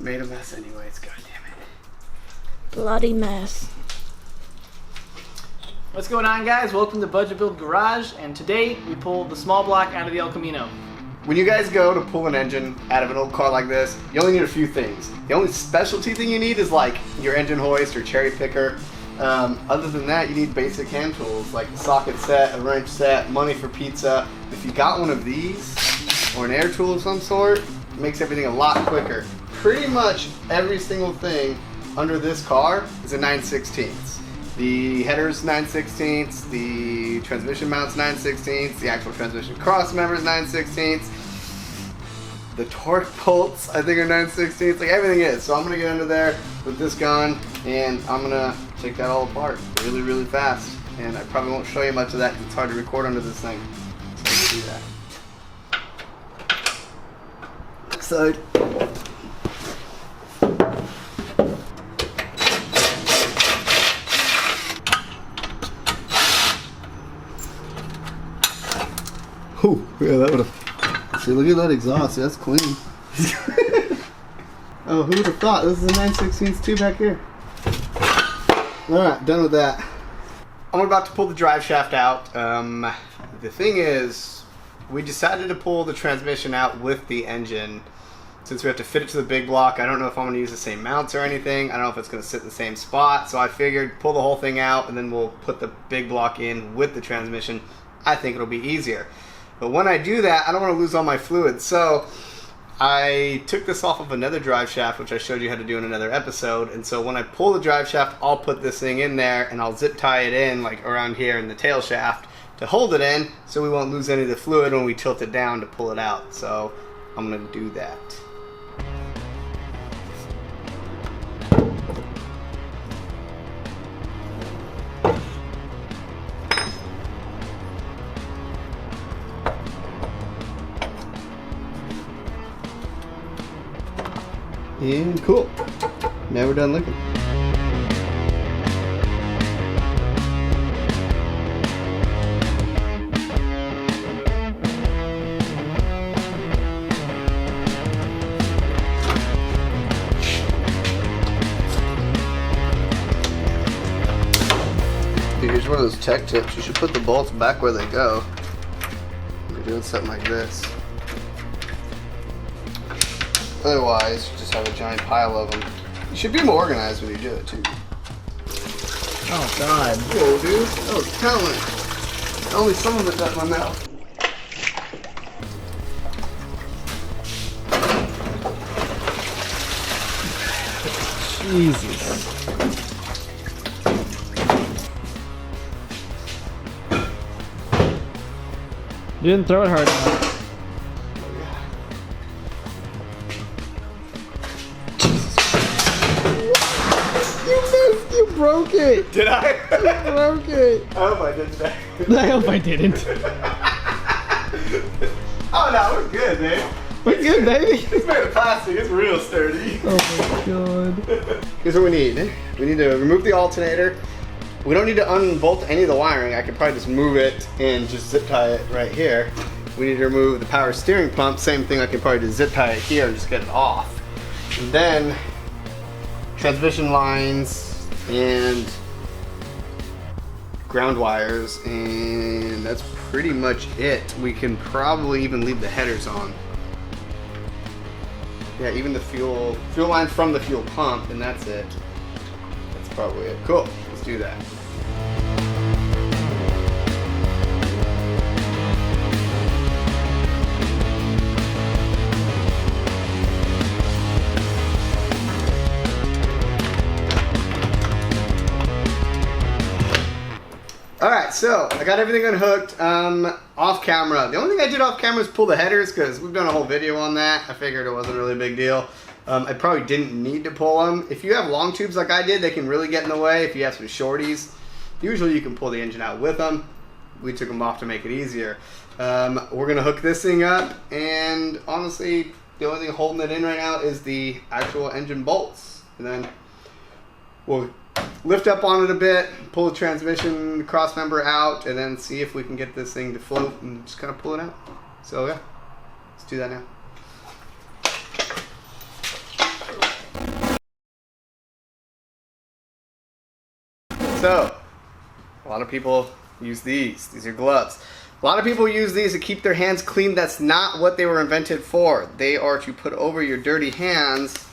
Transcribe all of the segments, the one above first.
Made a mess anyways, god damn it. Bloody mess. What's going on, guys? Welcome to Budget Build Garage, and today we pulled the small block out of the El Camino. When you guys go to pull an engine out of an old car like this, you only need a few things. The only specialty thing you need is like your engine hoist or cherry picker. Other than that, you need basic hand tools like a socket set, a wrench set, money for pizza. If you got one of these, or an air tool of some sort, it makes everything a lot quicker. Pretty much every single thing under this car is a 9/16. The header's 9/16, the transmission mount's 9/16, the actual transmission cross member's 9/16. The torque bolts, I think, are 9/16. Like, everything is. So I'm going to get under there with this gun, and I'm going to take that all apart really, really fast. And I probably won't show you much of that because it's hard to record under this thing. So let's do that. Side. Oh, yeah, that would have. See, look at that exhaust. That's clean. Oh, who would have thought? This is a 9/16 too back here. Alright, done with that. I'm about to pull the drive shaft out. The thing is, we decided to pull the transmission out with the engine. Since we have to fit it to the big block, I don't know if I'm going to use the same mounts or anything. I don't know if it's going to sit in the same spot. So I figured pull the whole thing out and then we'll put the big block in with the transmission. I think it'll be easier. But when I do that, I don't want to lose all my fluid. So I took this off of another drive shaft, which I showed you how to do in another episode. And so when I pull the drive shaft, I'll put this thing in there and I'll zip tie it in like around here in the tail shaft to hold it in so we won't lose any of the fluid when we tilt it down to pull it out. So I'm going to do that. And cool. Now we're done looking. Here's one of those tech tips. You should put the bolts back where they go when you're doing something like this. Otherwise, you just have a giant pile of them. You should be more organized when you do it, too. Oh, God. Whoa, dude. That was talent. Only some of it does my mouth. Jesus. You didn't throw it hard enough. You broke it! Did I? You broke it. I hope I didn't. I hope I didn't. Oh no, we're good, man. We're good, baby. It's made of plastic. It's real sturdy. Oh my God. Here's what we need. We need to remove the alternator. We don't need to unbolt any of the wiring. I could probably just move it and just zip tie it right here. We need to remove the power steering pump. Same thing. I can probably just zip tie it here and just get it off. And then transmission lines and ground wires, and that's pretty much it. We can probably even leave the headers on. Yeah, even the fuel line from the fuel pump, and that's it. That's probably it. Cool, let's do that. Alright, so I got everything unhooked off camera. The only thing I did off camera is pull the headers because we've done a whole video on that. I figured it wasn't really a big deal. I probably didn't need to pull them. If you have long tubes like I did, they can really get in the way. If you have some shorties, usually you can pull the engine out with them. We took them off to make it easier. We're going to hook this thing up, and honestly, the only thing holding it in right now is the actual engine bolts. And then we'll lift up on it a bit, pull the transmission cross member out, and then see if we can get this thing to float and just kind of pull it out. So yeah, let's do that now. So, a lot of people use these. These are gloves. A lot of people use these to keep their hands clean. That's not what they were invented for. They are to put over your dirty hands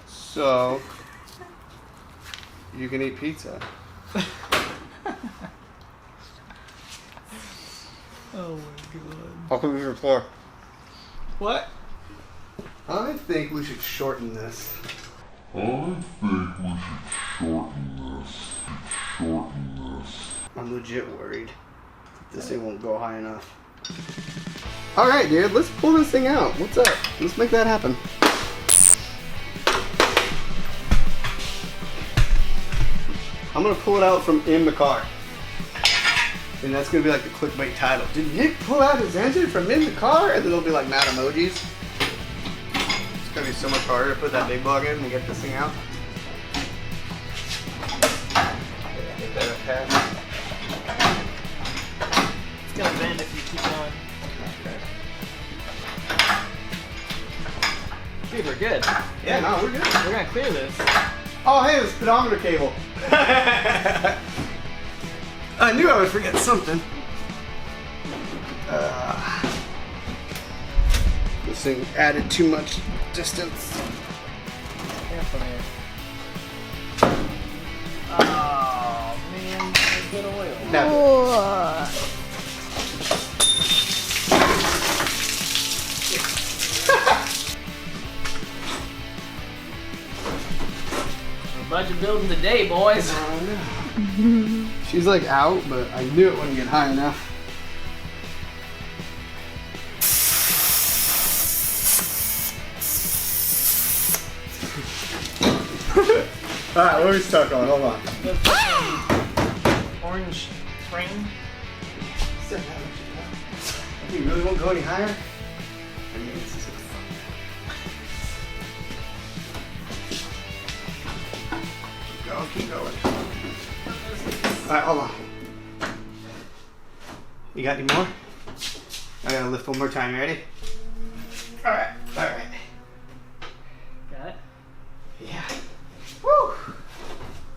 so you can eat pizza. Oh my god. I'll put it on the floor. What? I think we should shorten this. I'm legit worried that this thing won't go high enough. Alright, dude, let's pull this thing out. What's up? Let's make that happen. I'm gonna pull it out from in the car. And that's gonna be like the clickbait title. Did Nick pull out his engine from in the car? And then it'll be like mad emojis. It's gonna be so much harder to put that big bug in and get this thing out. Get that attached. It's gonna bend if you keep going. Dude, we're good. Yeah, no, we're good. We're gonna clear this. Oh, hey, the speedometer cable. I knew I would forget something. This thing added too much distance. Careful here. Oh man, there's good oil. No. Budget building today, boys. She's like out, but I knew it wouldn't get high enough. Alright, what are we stuck on? Hold on. Orange frame. You really won't go any higher? Keep going. Alright, hold on. You got any more? I gotta lift one more time. You ready? Alright, alright. Got it? Yeah. Woo!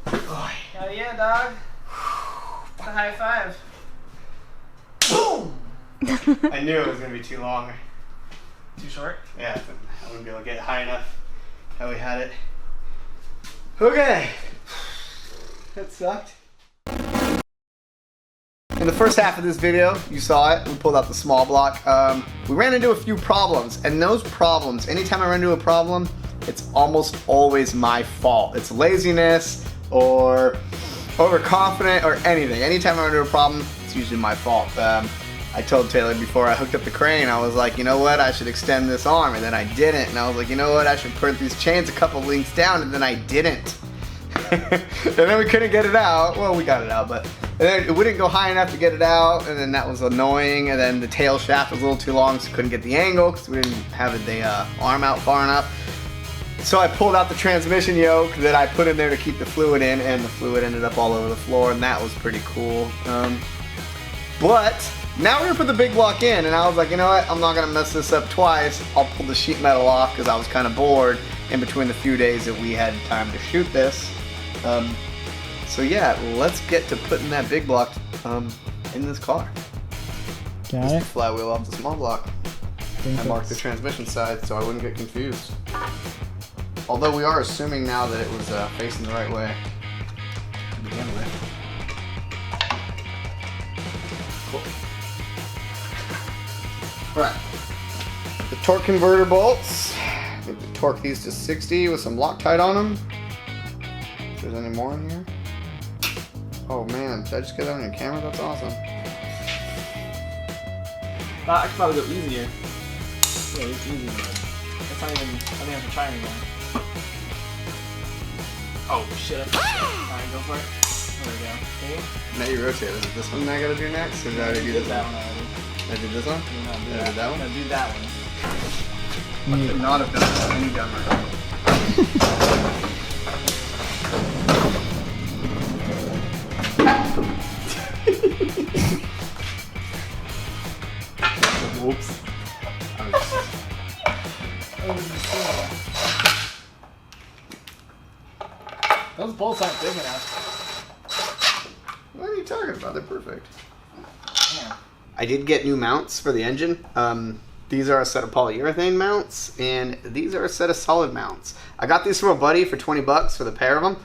Boy. Hell yeah, dog. It's a high five. Boom! I knew it was gonna be too long. Too short? Yeah, but I wouldn't be able to get it high enough how we had it. Okay. That sucked. In the first half of this video, you saw it, we pulled out the small block. We ran into a few problems, and those problems, anytime I run into a problem, it's almost always my fault. It's laziness, or overconfident, or anything. Anytime I run into a problem, it's usually my fault. I told Taylor before I hooked up the crane, I was like, you know what, I should extend this arm, and then I didn't. And I was like, you know what, I should put these chains a couple links down, and then I didn't. And then we couldn't get it out. Well, we got it out, but and then it wouldn't go high enough to get it out, and then that was annoying. And then the tail shaft was a little too long, so couldn't get the angle because we didn't have the arm out far enough. So I pulled out the transmission yoke that I put in there to keep the fluid in, and the fluid ended up all over the floor, and that was pretty cool. But now we're gonna put the big block in, and I was like, you know what? I'm not gonna mess this up twice. I'll pull the sheet metal off because I was kind of bored in between the few days that we had time to shoot this. So yeah, let's get to putting that big block in this car. Got Just it. the flywheel off the small block. I marked the transmission side so I wouldn't get confused. Although we are assuming now that it was facing the right way to begin with. Cool. Right. The torque converter bolts. We can torque these to 60 with some Loctite on them. If there's any more in here. Oh man, did I just get that on your camera? That's awesome. I could probably go easier. Yeah, it's easy. That's not even, I don't have to try anymore. Oh shit, Alright, go for it. There we go. Okay. Now you rotate. Is it this one I gotta do next? Or did I already do this that one? one already. I did this one? Do not do Did I do that one? No, do that one. I could not have done this any dumber. Whoops. Those bolts aren't big enough. What are you talking about? They're perfect. Yeah. I did get new mounts for the engine. These are a set of polyurethane mounts, and these are a set of solid mounts. I got these from a buddy for 20 bucks for the pair of them.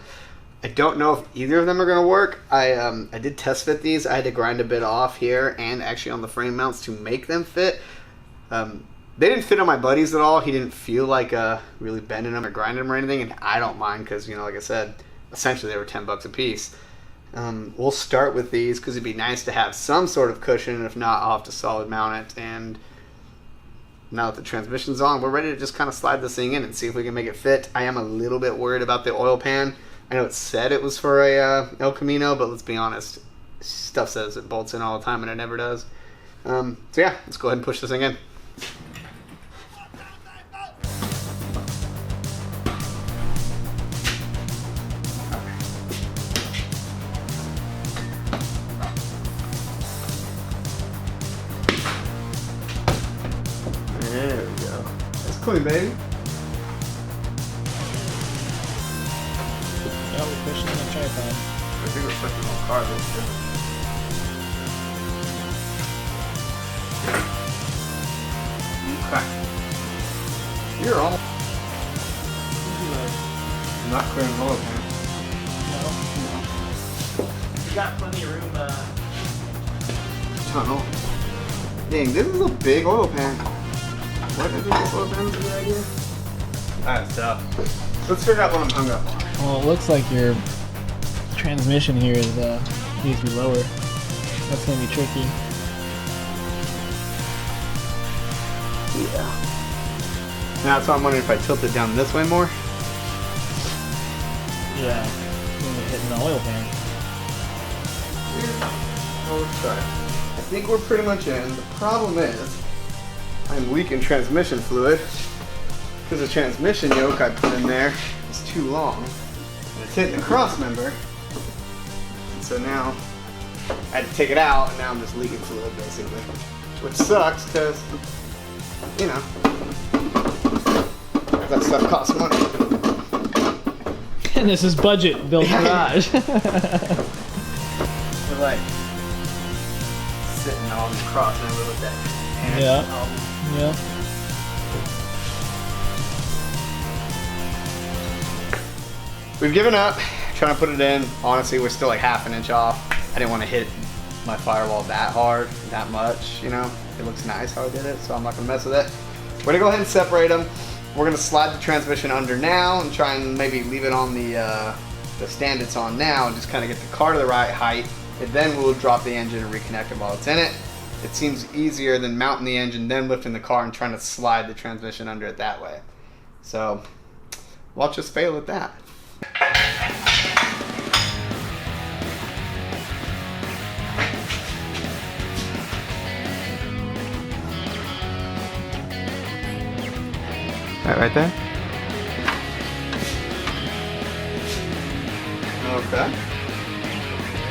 I don't know if either of them are going to work. I did test fit these. I had to grind a bit off here and actually on the frame mounts to make them fit. They didn't fit on my buddies at all. He didn't feel like really bending them or grinding them or anything, and I don't mind because, you know, like I said, essentially they were 10 bucks a piece. We'll start with these because it'd be nice to have some sort of cushion, and if not, I'll have to solid mount it. And now that the transmission's on, we're ready to just kind of slide this thing in and see if we can make it fit. I am a little bit worried about the oil pan. I know it said it was for a El Camino, but let's be honest, stuff says it bolts in all the time and it never does. So yeah, let's go ahead and push this thing in. There we go. That's clean, baby. Yeah, we're pushing on the tripod. I think we're pushing on the car this too. Okay. You're almost not clearing the oil pan. No. We got plenty of room. Tunnel. Dang, this is a big oil pan. What is this oil pan? Is a good idea? That's tough. Let's figure out what I'm hung up on. Well, it looks like your transmission here is needs to be lower. That's gonna be tricky. Yeah. Now, so I'm wondering if I tilt it down this way more. Yeah. You're hitting the oil pan. Well, let's try it. I think we're pretty much in. The problem is, I'm leaking transmission fluid because the transmission yoke I put in there is too long. And it's hitting the cross member. And so now I had to take it out, and now I'm just leaking fluid basically. Which sucks because, you know, that stuff costs money. And this is budget built garage. We're like sitting on the cross member with that hand. Yeah. We've given up trying to put it in. Honestly, we're still like half an inch off. I didn't want to hit my firewall that hard, that much, you know. It looks nice how I did it, so I'm not gonna mess with it. We're gonna go ahead and separate them. We're gonna slide the transmission under now and try and maybe leave it on the stand it's on now and just kind of get the car to the right height. And then we'll drop the engine and reconnect it while it's in it. It seems easier than mounting the engine, then lifting the car and trying to slide the transmission under it that way. So, watch us fail at that. That right there? Okay.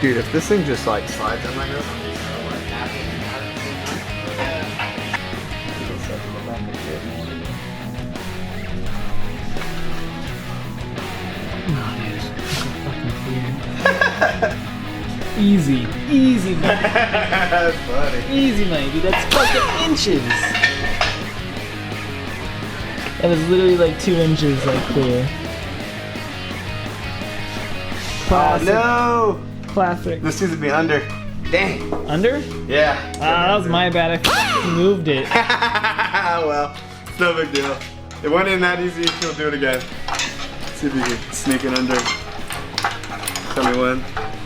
Dude, if this thing just like slides in like this, I'll be so like happy and mad at the same time. Easy money. That's funny. Easy money, dude. That's fucking inches. That is literally like 2 inches, like clear. Classic. Oh Classic. no! This needs to be under. Dang. Under? Yeah. That was my bad. I fucking moved it. Well, it's no big deal. It went in that easy. We'll do it again. See if you can sneak it under. Tell me when.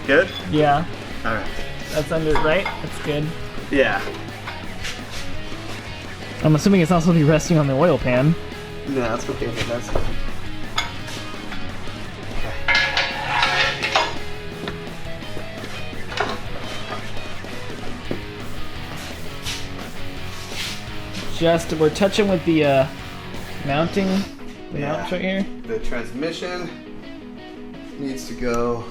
Good? Yeah. Alright. That's under, right? That's good. Yeah. I'm assuming it's not supposed to be resting on the oil pan. No, that's okay if it does. We're touching with the mounting, the mount right here. The transmission needs to go.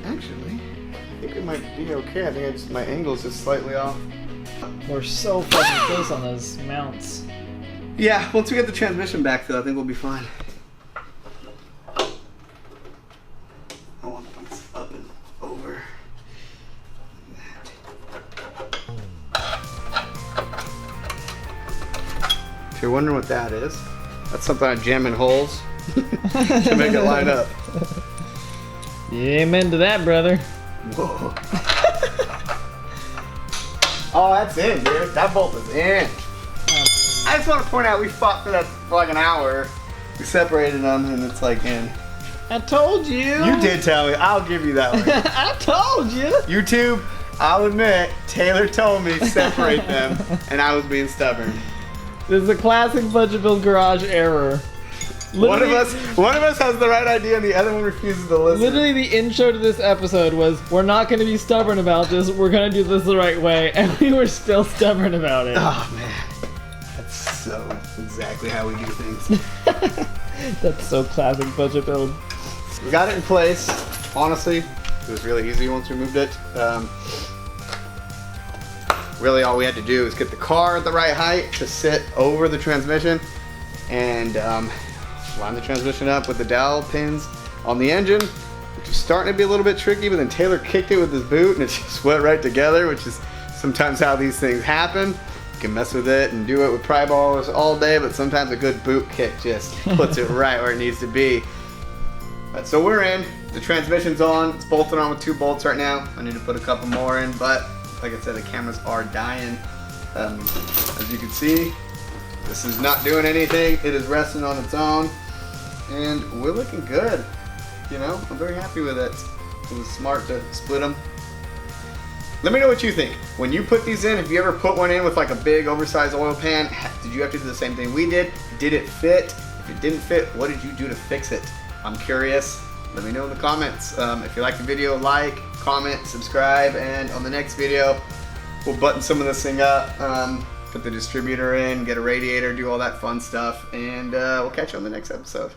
Actually, I think it might be okay. I think my angle's just slightly off. We're so fucking close on those mounts. Yeah, once we get the transmission back though, I think we'll be fine. If you're wondering what that is, that's something I jam in holes to make it line up. Yeah, amen to that, brother. Whoa. Oh, that's in, dude. That bolt is in. I just want to point out we fought for that for like an hour. We separated them and it's like in. I told you. You did tell me. I'll give you that one. I told you. YouTube, I'll admit, Taylor told me to separate them and I was being stubborn. This is a classic Budget Build Garage error. One of us has the right idea and the other one refuses to listen. Literally the intro to this episode was, we're not going to be stubborn about this, we're going to do this the right way, and we were still stubborn about it. Oh man, that's so exactly how we do things. That's so classic Budget Build. We got it in place. Honestly, it was really easy once we moved it. Really all we had to do is get the car at the right height to sit over the transmission and line the transmission up with the dowel pins on the engine, which is starting to be a little bit tricky, but then Taylor kicked it with his boot and it just went right together, which is sometimes how these things happen. You can mess with it and do it with pry bars all day, but sometimes a good boot kick just puts it right where it needs to be. But so we're in, the transmission's on, it's bolted on with 2 bolts right now. I need to put a couple more in, but like I said, the cameras are dying. As you can see, this is not doing anything. It is resting on its own. And we're looking good. You know, I'm very happy with it. It was smart to split them. Let me know what you think. When you put these in, if you ever put one in with like a big oversized oil pan, did you have to do the same thing we did? Did it fit? If it didn't fit, what did you do to fix it? I'm curious. Let me know in the comments. If you like the video, like, comment, subscribe, and on the next video, we'll button some of this thing up, put the distributor in, get a radiator, do all that fun stuff, and we'll catch you on the next episode.